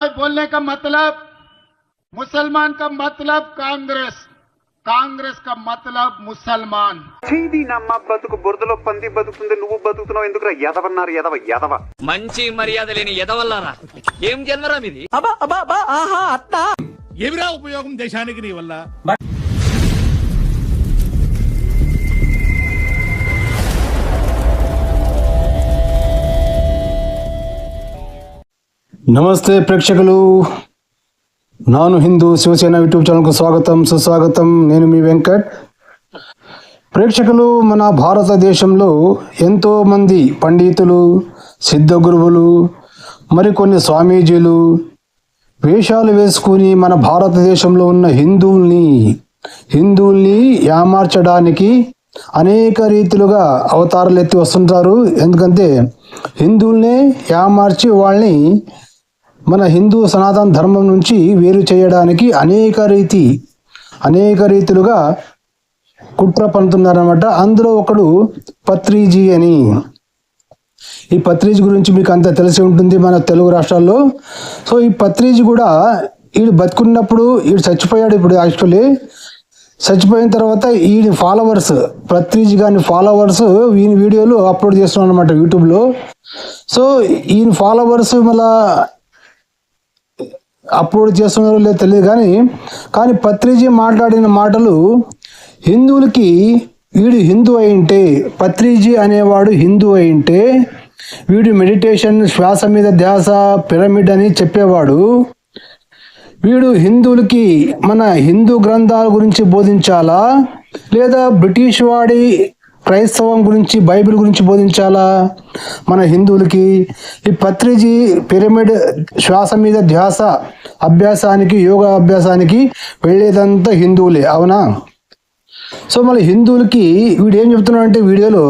बोलने का मतलब मुसलमान का मतलब कांग्रेस, कांग्रेस का मतलब मुसलमान। చేది నమ్మ బతుకు బురదలో పంది బతుకుతుంది, నువ్వు బతుకుతున్నావు ఎందుకురా ఎదవన్నారు ఎదవ ఎదవ. మంచి మర్యాద లేని ఎదవల్లారా ఏం జన్మరా మీది? ఏమిరా ఉపయోగం దేశానికి నీ వల్ల? నమస్తే ప్రేక్షకులు, నాను హిందూ శివసేన యూట్యూబ్ ఛానల్కు స్వాగతం సుస్వాగతం. నేను మీ వెంకట్. ప్రేక్షకులు, మన భారతదేశంలో ఎంతోమంది పండితులు, సిద్ధ గురువులు, మరికొన్ని స్వామీజీలు వేషాలు వేసుకుని మన భారతదేశంలో ఉన్న హిందువుల్ని యామార్చడానికి అనేక రీతిలుగా అవతారాలు ఎత్తి వస్తుంటారు. ఎందుకంటే హిందువుల్నే యామార్చి వాళ్ళని మన హిందూ సనాతన ధర్మం నుంచి వేరు చేయడానికి అనేక రీతిలుగా కుట్ర పన్నుతున్నారన్నమాట. అందులో ఒకడు పత్రిజీ అని. ఈ పత్రిజీ గురించి మీకు అంతా తెలిసి ఉంటుంది మన తెలుగు రాష్ట్రాల్లో. సో ఈ పత్రిజీ కూడా వీడు బతుకున్నప్పుడు వీడు చచ్చిపోయాడు. ఇప్పుడు యాక్చువల్లీ చచ్చిపోయిన తర్వాత ఈయన ఫాలోవర్స్, పత్రిజీ గారి ఫాలోవర్స్ ఈయన వీడియోలు అప్లోడ్ చేస్తున్నాడు అనమాట యూట్యూబ్లో. సో ఈయన ఫాలోవర్స్ మళ్ళా అప్లోడ్ చేస్తున్నారో లేదో తెలియదు, కానీ పత్రిజీ మాట్లాడిన మాటలు హిందువులకి, వీడు హిందూ అయింటే, పత్రిజీ అనేవాడు హిందూ అయింటే వీడు మెడిటేషన్, శ్వాస మీద ధ్యాస, పిరమిడ్ అని చెప్పేవాడు. వీడు హిందువులకి మన హిందూ గ్రంథాల గురించి బోధించాలా, లేదా బ్రిటిష్ వాడి క్రైస్తవం గురించి, బైబిల్ గురించి బోధించాలా మన హిందువులకి? ఈ పత్రిజీ పిరమిడ్, శ్వాస మీద ధ్యాస అభ్యాసానికి, యోగా అభ్యాసానికి వెళ్ళేదంతా హిందువులే, అవునా? సో మళ్ళీ హిందువులకి వీడు ఏం చెప్తున్నాడు అంటే వీడియోలో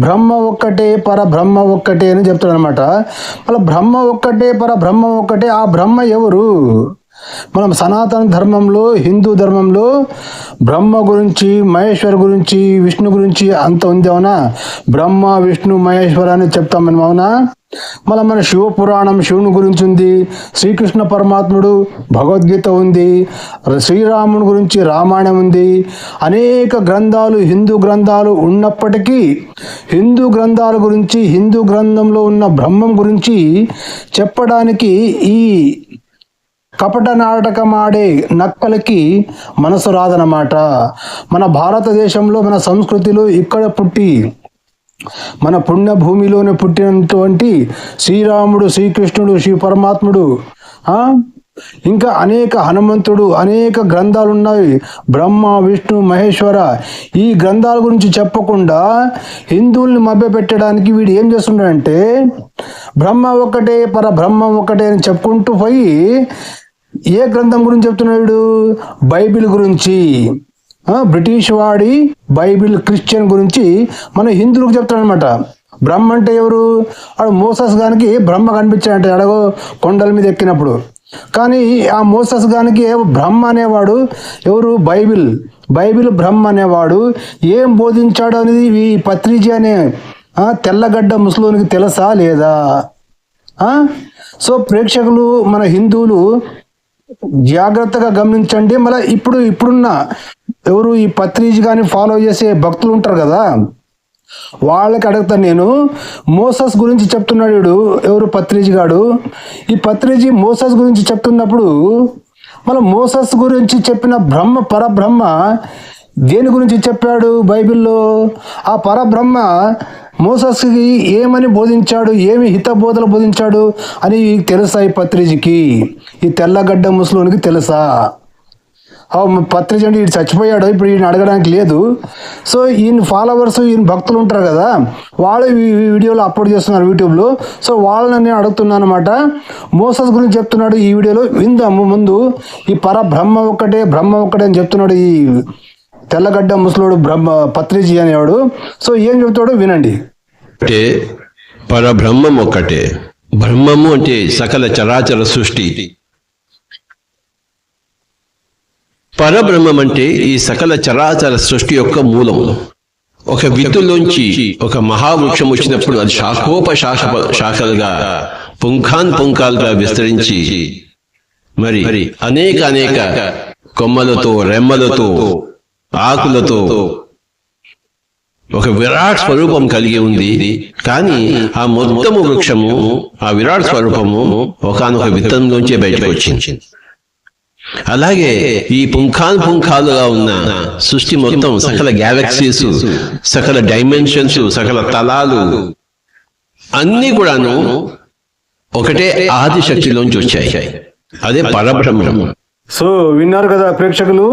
బ్రహ్మ ఒక్కటే పరబ్రహ్మ ఒక్కటే అని చెప్తాడు అనమాట. మళ్ళీ బ్రహ్మ ఒక్కటే పరబ్రహ్మ ఒక్కటే, ఆ బ్రహ్మ ఎవరు? మనం సనాతన ధర్మంలో, హిందూ ధర్మంలో బ్రహ్మ గురించి, మహేశ్వర్ గురించి, విష్ణు గురించి అంత ఉంది, అవునా? బ్రహ్మ విష్ణు మహేశ్వర అని చెప్తాం మనం, అవునా? మళ్ళీ మన శివపురాణం శివుని గురించి ఉంది, శ్రీకృష్ణ పరమాత్ముడు భగవద్గీత ఉంది, శ్రీరాముని గురించి రామాయణం ఉంది. అనేక గ్రంథాలు, హిందూ గ్రంథాలు ఉన్నప్పటికీ హిందూ గ్రంథాల గురించి, హిందూ గ్రంథంలో ఉన్న బ్రహ్మం గురించి చెప్పడానికి ఈ కపట నాటకం ఆడే నక్కలకి మనసు రాదనమాట. మన భారతదేశంలో, మన సంస్కృతిలో ఇక్కడ పుట్టి, మన పుణ్యభూమిలోనే పుట్టినటువంటి శ్రీరాముడు, శ్రీకృష్ణుడు, శ్రీ పరమాత్ముడు, ఇంకా అనేక హనుమంతుడు, అనేక గ్రంథాలు ఉన్నాయి, బ్రహ్మ విష్ణు మహేశ్వర. ఈ గ్రంథాల గురించి చెప్పకుండా హిందువుల్ని మభ్యపెట్టడానికి వీడు ఏం చేస్తున్నాడంటే బ్రహ్మ ఒక్కటే పరబ్రహ్మ ఒక్కటే అని చెప్పుకుంటూ పోయి ఏ గ్రంథం గురించి చెప్తున్నాడు? బైబిల్ గురించి, బ్రిటిష్ వాడి బైబిల్, క్రిస్టియన్ గురించి మన హిందువులకు చెప్తాడు అనమాట. బ్రహ్మ అంటే ఎవరు? వాడు మోసస్ గానికి బ్రహ్మ కనిపించాడంటే అడగో కొండల మీద ఎక్కినప్పుడు. కానీ ఆ మోసస్ గానికి బ్రహ్మ అనేవాడు ఎవరు? బైబిల్ బ్రహ్మ అనేవాడు ఏం బోధించాడు అనేది ఈ పత్రిజీ అనే తెల్లగడ్డ ముసలోనికి తెలుసా లేదా? సో ప్రేక్షకులు, మన హిందువులు జాగ్రత్తగా గమనించండి. మళ్ళీ ఇప్పుడున్న ఎవరు ఈ పత్రిజీ కానీ ఫాలో చేసే భక్తులు ఉంటారు కదా, వాళ్ళకి అడుగుతాను నేను. మోసస్ గురించి చెప్తున్నాడు వీడు, ఎవరు? పత్రిజీ గాడు. ఈ పత్రిజీ మోసస్ గురించి చెప్తున్నప్పుడు మళ్ళీ మోసస్ గురించి చెప్పిన పరబ్రహ్మ దేని గురించి చెప్పాడు బైబిల్లో? ఆ పరబ్రహ్మ మోసస్కి ఏమని బోధించాడు, ఏమి హితబోధలు బోధించాడు అని తెలుసా ఈ పత్రిజీకి? ఈ తెల్లగడ్డ ముసలోనికి తెలుసా? పత్రిజీ అంటే వీడు చచ్చిపోయాడు, ఇప్పుడు ఈయన అడగడానికి లేదు. సో ఈయన ఫాలోవర్స్, ఈయన భక్తులు ఉంటారు కదా, వాళ్ళు ఈ వీడియోలో అప్లోడ్ చేస్తున్నారు యూట్యూబ్లో. సో వాళ్ళని నేను అడుగుతున్నాను అనమాట. మోసస్ గురించి చెప్తున్నాడు ఈ వీడియోలో, విందాము ముందు. ఈ పరబ్రహ్మ ఒక్కటే, బ్రహ్మ ఒక్కటే అని చెప్తున్నాడు ఈ తెల్లగడ్డ ముసలోడు పత్రిజీ అనేవాడు. సో ఏం చెప్తాడో వినండి. అంటే పరబ్రహ్మం ఒక్కటే. బ్రహ్మము అంటే సకల చరాచర సృష్టి. పరబ్రహ్మం అంటే ఈ సకల చరాచర సృష్టి యొక్క మూలము. ఒక విత్తులోంచి ఒక మహావృక్షం వచ్చినప్పుడు అది శాఖోపశాఖలుగా పుంఖాలుగా విస్తరించి మరి అనేక కొమ్మలతో, రెమ్మలతో, ఆకులతో ఒక విరాట్ స్వరూపం కలిగి ఉంది. కానీ ఆ మొత్తము వృక్షము, ఆ విరాట్ స్వరూపము ఒకానొక విత్తనంలోంచే బయటకు వచ్చింది. అలాగే ఈ పుంఖాలుగా ఉన్న సృష్టి మొత్తం, సకల గ్యాలక్సీస్, సకల డైమెన్షన్స్, సకల తలాలు అన్నీ కూడాను ఒకటే ఆది శక్తిలోంచి వచ్చాయి. అదే పరబ్రహ్మం. సో విన్నారు కదా ప్రేక్షకులు,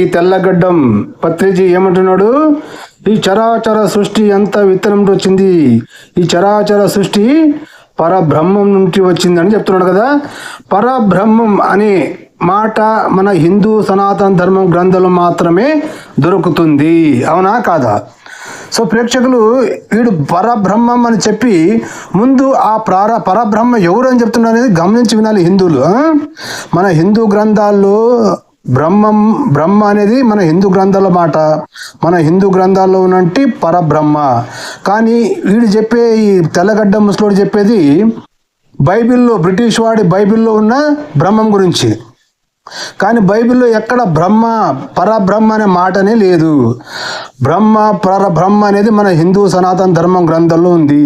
ఈ తెల్లగడ్డం పత్రిజీ ఏమంటున్నాడు? ఈ చరాచర సృష్టి ఎంత విత్తనం నుండి వచ్చింది, ఈ చరాచర సృష్టి పరబ్రహ్మం నుండి వచ్చిందని చెప్తున్నాడు కదా. పరబ్రహ్మం అనే మాట మన హిందూ సనాతన ధర్మం గ్రంథంలో మాత్రమే దొరుకుతుంది, అవునా కాదా? సో ప్రేక్షకులు, వీడు పరబ్రహ్మం అని చెప్పి ముందు ఆ పరబ్రహ్మ ఎవరు అని చెప్తున్నారు అనేది గమనించి వినాలి హిందువులు. మన హిందూ గ్రంథాల్లో బ్రహ్మ అనేది మన హిందూ గ్రంథాల మాట, మన హిందూ గ్రంథాల్లో ఉన్నట్టు పరబ్రహ్మ. కానీ వీడు చెప్పే ఈ తెల్లగడ్డ ముసలోడు చెప్పేది బైబిల్లో, బ్రిటిష్ వాడి బైబిల్లో ఉన్న బ్రహ్మం గురించి. కానీ బైబిల్లో ఎక్కడ పరబ్రహ్మ అనే మాటనే లేదు. పరబ్రహ్మ అనేది మన హిందూ సనాతన ధర్మం గ్రంథంలో ఉంది.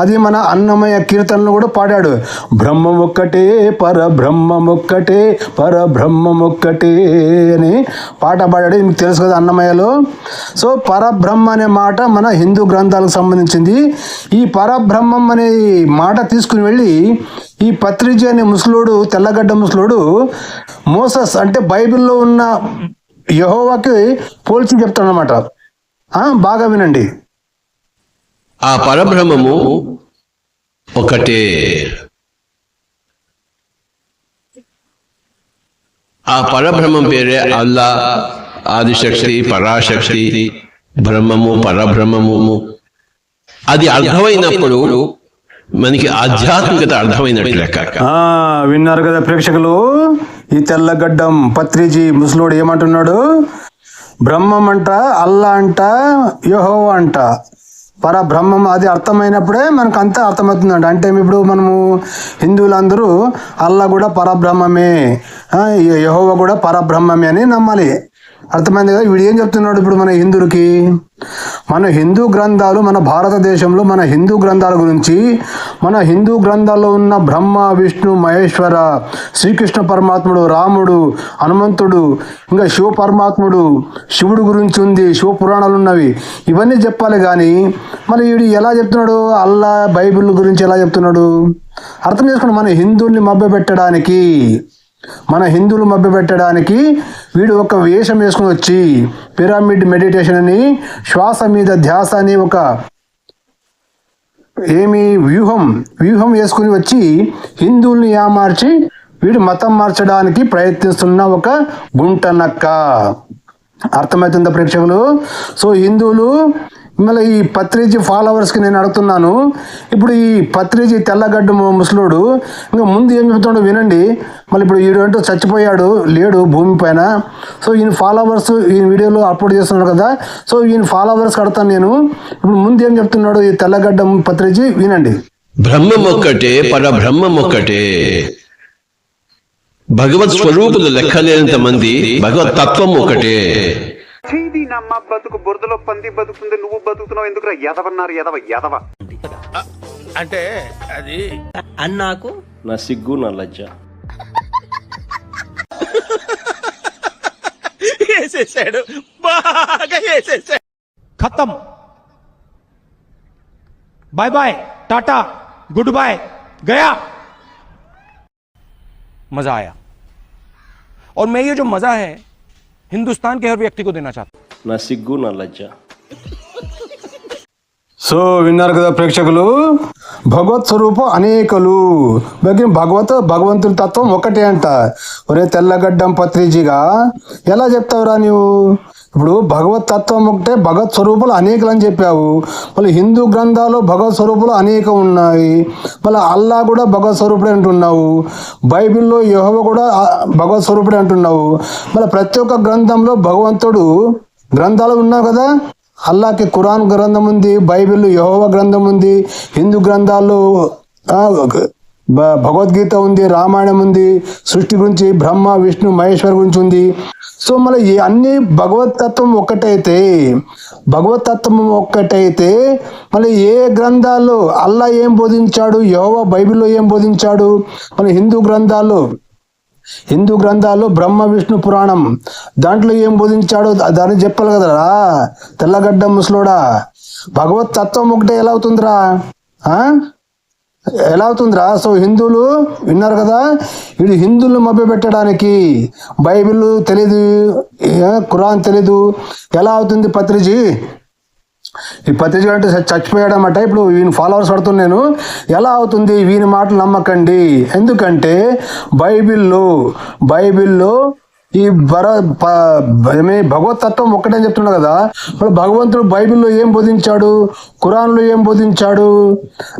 అది మన అన్నమయ్య కీర్తనలు కూడా పాడాడు. బ్రహ్మం ఒక్కటే, పరబ్రహ్మం ఒక్కటే, పరబ్రహ్మం ఒక్కటే అని పాట పాడాడు. మీకు తెలుసు కదా అన్నమయ్యలో. సో పరబ్రహ్మ అనే మాట మన హిందూ గ్రంథాలకు సంబంధించింది. ఈ పరబ్రహ్మం అనే మాట తీసుకుని వెళ్ళి ఈ పత్రిజీ అనే ముసలోడు, తెల్లగడ్డ ముసలోడు మోసస్ అంటే బైబిల్లో ఉన్న యెహోవాకి పోల్చి చెప్తాడు అనమాట. బాగా వినండి. ఆ పరబ్రహ్మము ఒకటే. ఆ పరబ్రహ్మం పేరే అల్లా, ఆదిశక్తి, పరాశక్తి, బ్రహ్మము, పరబ్రహ్మము. అది అర్థమైనప్పుడు మనకి ఆధ్యాత్మికత అర్థమైనట్లు లెక్క. విన్నారు కదా ప్రేక్షకులు, ఈ తెల్లగడ్డం పత్రిజీ ముసలోడు ఏమంటున్నాడు? బ్రహ్మం అంట, అల్లా అంట, యెహోవా అంట, పరబ్రహ్మం. అది అర్థమైనప్పుడే మనకు అంతా అర్థమవుతుందంట. అంటే ఇప్పుడు మనము హిందువులందరూ అల్లా కూడా పరబ్రహ్మమే, యెహోవా కూడా పరబ్రహ్మమే అని నమ్మాలి. అర్థమైంది కదా? వీడు ఏం చెప్తున్నాడు ఇప్పుడు మన హిందువులకి? మన హిందూ గ్రంథాలు, మన భారతదేశంలో మన హిందూ గ్రంథాల గురించి, మన హిందూ గ్రంథాల్లో ఉన్న బ్రహ్మ, విష్ణు, మహేశ్వర, శ్రీకృష్ణ పరమాత్ముడు, రాముడు, హనుమంతుడు, ఇంకా శివ పరమాత్ముడు, శివుడు గురించి ఉంది, శివ పురాణాలు ఉన్నవి, ఇవన్నీ చెప్పాలి. కానీ మరి వీడు ఎలా చెప్తున్నాడు? అల్లా, బైబిల్ గురించి ఎలా చెప్తున్నాడు? అర్థం చేసుకోండి. మన హిందువుల్ని మభ్యపెట్టడానికి వీడు ఒక వేషం వేసుకుని వచ్చి పిరమిడ్ మెడిటేషన్ అని, శ్వాస మీద ధ్యాస అని ఒక వ్యూహం వేసుకుని వచ్చి హిందువుల్ని ఏమార్చి వీడు మతం మార్చడానికి ప్రయత్నిస్తున్న ఒక గుంట నక్క. అర్థమవుతుందా ప్రేక్షకులు? సో హిందువులు, మళ్ళీ ఈ పత్రిజీ ఫాలోవర్స్కి నేను అడుగుతున్నాను, ఇప్పుడు ఈ పత్రిజీ తెల్లగడ్డ ముసలోడు ఇంకా ముందు ఏం చెప్తాడో వినండి. మళ్ళీ ఇప్పుడు వీడంటూ చచ్చిపోయాడు, లేడు భూమి పైన. సో ఈయన ఫాలోవర్స్ ఈ వీడియోలో అప్లోడ్ చేస్తున్నాడు కదా. సో ఈయన ఫాలోవర్స్కి అడుగుతాను నేను, ఇప్పుడు ముందు ఏం చెప్తున్నాడు ఈ తెల్లగడ్డ పత్రిజీ, వినండి. బ్రహ్మం ఒక్కటే, పరబ్రహ్మం ఒక్కటే. భగవత్ స్వరూపులు లెక్కలేనంత మంది, భగవత్ తత్వం ఒకటే. చీది నమ్మ బతుకు బురదలో పంది బతుకుతుంది, నువ్వు బతుకుతున్నావు ఎందుకురా? ఎదవన్నారు, ఎదవ. అంటే అది అన్నాకు నా సిగ్గు, నా లజ్జ. వేసేసాడు, బాగా వేసేసాడు. खत्म, बाय बाय, टाटा, गुड बाय, गया. मजा आया, और मैं ये जो मजा है हिंदुस्तान के हर व्यक्ति को देना चाहता हूं. నా సిగ్గు, నా లజ్జ. సో విన్నారు కదా ప్రేక్షకులు, భగవత్ స్వరూపం అనేకలు, భగవంతుని తత్వం ఒకటే అంట. ఒరే తెల్లగడ్డం పత్రిజీగా ఎలా చెప్తావురా నీవు? ఇప్పుడు భగవత్ తత్వం ఒకటే, భగవత్ స్వరూపాలు అనేకలు అని చెప్పావు. మళ్ళీ హిందూ గ్రంథాలు భగవత్ స్వరూపాలు అనేకం ఉన్నాయి. మళ్ళీ అల్లా కూడా భగవత్ స్వరూపుడే అంటున్నావు. బైబిల్లో యెహోవా కూడా భగవత్ స్వరూపుడే అంటున్నావు. మళ్ళీ ప్రతి ఒక్క గ్రంథంలో భగవంతుడు గ్రంథాలు ఉన్నావు కదా. అల్లాకి ఖురాన్ గ్రంథం ఉంది, బైబిల్లో యెహోవా గ్రంథం ఉంది, హిందూ గ్రంథాల్లో భగవద్గీత ఉంది, రామాయణం ఉంది, సృష్టి గురించి బ్రహ్మ విష్ణు మహేశ్వర్ గురించి ఉంది. సో మళ్ళీ అన్ని భగవతత్వం ఒక్కటైతే మళ్ళీ ఏ గ్రంథాల్లో అల్లా ఏం బోధించాడు, యెహోవా బైబిల్లో ఏం బోధించాడు, మన హిందూ గ్రంథాల్లో బ్రహ్మ విష్ణు పురాణం దాంట్లో ఏం బోధించాడో దాన్ని చెప్పాలి కదరా తెల్లగడ్డ ముసలోడా. భగవత్ తత్వం ఒకటే ఎలా అవుతుందిరా? సో హిందువులు విన్నారు కదా, వీడు హిందువులు మభ్యపెట్టడానికి బైబిల్ తెలీదు, ఖురాన్ తెలీదు, ఎలా అవుతుంది పత్రిజీ? ఈ పత్రిజీ అంటే చచ్చిపోయాడన్నమాట. ఇప్పుడు వీని ఫాలోవర్స్ పడుతున్నాను, ఎలా అవుతుంది? వీని మాటలు నమ్మకండి. ఎందుకంటే బైబిల్లో ఈ భగవతత్వం ఒక్కటే చెప్తున్నాడు కదా. ఇప్పుడు భగవంతుడు బైబిల్లో ఏం బోధించాడు, ఖురాన్లో ఏం బోధించాడు?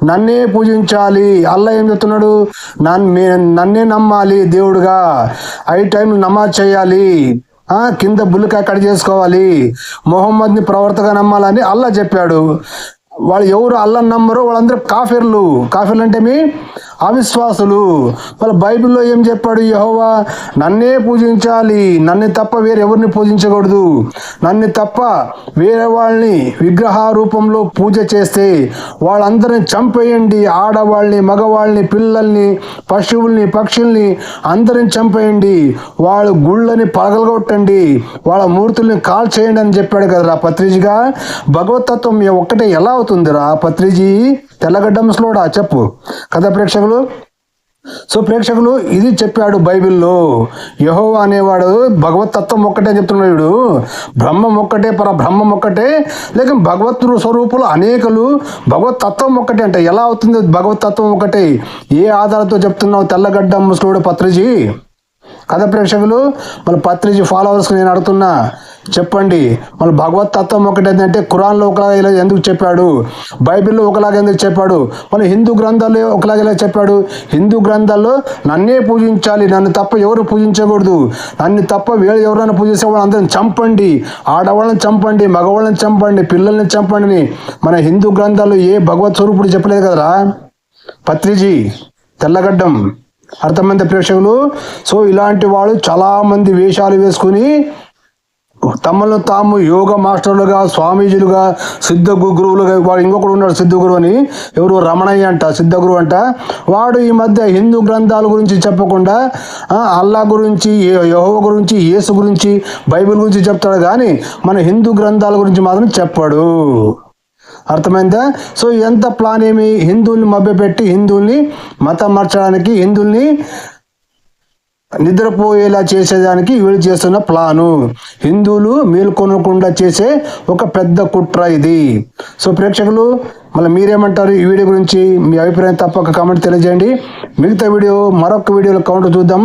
నన్నే పూజించాలి. అల్లా ఏం చెప్తున్నాడు? నన్నే నమ్మాలి దేవుడుగా, ఐ టైం నమాజ్ చేయాలి, కింద బుల్లికాయ కట్ చేసుకోవాలి, మొహమ్మద్ని ప్రవర్తగా నమ్మాలని అల్లా చెప్పాడు. వాళ్ళు ఎవరు అల్లాని నమ్మరో వాళ్ళందరూ కాఫిర్లు అంటే అవిశ్వాసులు. వాళ్ళ బైబిల్లో ఏం చెప్పాడు? యెహోవా నన్నే పూజించాలి, నన్ను తప్ప వేరెవరిని పూజించకూడదు, నన్ను తప్ప వేరే వాళ్ళని విగ్రహ రూపంలో పూజ చేస్తే వాళ్ళందరిని చంపేయండి, ఆడవాళ్ళని మగవాళ్ళని పిల్లల్ని పశువుల్ని పక్షుల్ని అందరిని చంపేయండి, వాళ్ళ గుళ్ళని పగలగొట్టండి, వాళ్ళ మూర్తుల్ని కాల్ చేయండి అని చెప్పాడు కదరా పత్రిజిగా. భగవతత్వం ఒక్కటే ఎలా అవుతుందిరా పత్రిజీ? తెల్లగడ్డ ముసలోడా చెప్పు కదా ప్రేక్షకులు. సో ప్రేక్షకులు ఇది చెప్పాడు బైబిల్లో. యెహోవా అనేవాడు భగవతత్వం ఒక్కటే చెప్తున్నాడు. బ్రహ్మం ఒక్కటే, పరబ్రహ్మం ఒక్కటే, లేక భగవత్ స్వరూపులు అనేకలు, భగవతత్వం ఒక్కటే. అంటే ఎలా అవుతుంది భగవతత్వం ఒకటే? ఏ ఆధారంతో చెప్తున్నావు తెల్లగడ్డ ముసలోడు పత్రిజీ? కదా ప్రేక్షకులు, మళ్ళీ పత్రిజీ ఫాలోవర్స్ నేను అడుగుతున్నా, చెప్పండి మళ్ళీ భగవతత్వం ఒకటేంటంటే ఖురాన్లో ఒకలాగా ఇలా ఎందుకు చెప్పాడు, బైబిల్లో ఒకలాగా ఎందుకు చెప్పాడు, మళ్ళీ హిందూ గ్రంథాల్లో ఒకలాగా ఇలా చెప్పాడు? హిందూ గ్రంథాల్లో నన్నే పూజించాలి, నన్ను తప్ప ఎవరు పూజించకూడదు, నన్ను తప్ప వేరే ఎవరైనా పూజించే వాళ్ళు అందరిని చంపండి, ఆడవాళ్ళని చంపండి, మగవాళ్ళని చంపండి, పిల్లల్ని చంపండి. మన హిందూ గ్రంథాల్లో ఏ భగవత్ స్వరూపుడు చెప్పలేదు కదరా పత్రిజీ తెల్లగడ్డం. అర్థమైంది ప్రేక్షకులు? సో ఇలాంటి వాళ్ళు చాలా మంది వేషాలు వేసుకుని తమను తాము యోగ మాస్టర్లుగా, స్వామీజీలుగా, సిద్ధ గురువులుగా, వాడు ఇంకొకడు ఉన్నాడు సిద్ధ గురువు అని, ఎవరు రమణయ్య అంట సిద్ధ గురువు అంట. వాడు ఈ మధ్య హిందూ గ్రంథాల గురించి చెప్పకుండా అల్లా గురించి, యెహోవా గురించి, యేసు గురించి, బైబిల్ గురించి చెప్తాడు కానీ మన హిందూ గ్రంథాల గురించి మాత్రం చెప్పాడు. అర్థమైందా? సో ఎంత ప్లాన్ ఏమి? హిందువుల్ని మభ్యపెట్టి, హిందువుల్ని మతం మార్చడానికి, హిందువుల్ని నిద్రపోయేలా చేసేదానికి వీళ్ళు చేస్తున్న ప్లాను. హిందువులు మేల్కొనకుండా చేసే ఒక పెద్ద కుట్ర ఇది. సో ప్రేక్షకులు మళ్ళీ మీరేమంటారు ఈ వీడియో గురించి? మీ అభిప్రాయం తప్పక కామెంట్ తెలియజేయండి. మిగతా వీడియో మరొక వీడియోలో కౌంటర్ చూద్దాం.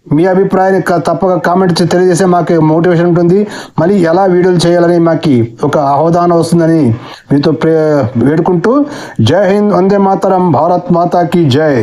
మీ అభిప్రాయాన్ని తప్పక కామెంట్ తెలియజేస్తే మాకు మోటివేషన్ ఉంటుంది. మళ్ళీ ఎలా వీడియోలు చేయాలని మాకు ఒక అవగాహన వస్తుందని మీతో వేడుకుంటూ, జై హింద్, వందే మాతరం, భారత్ మాతాకి జై.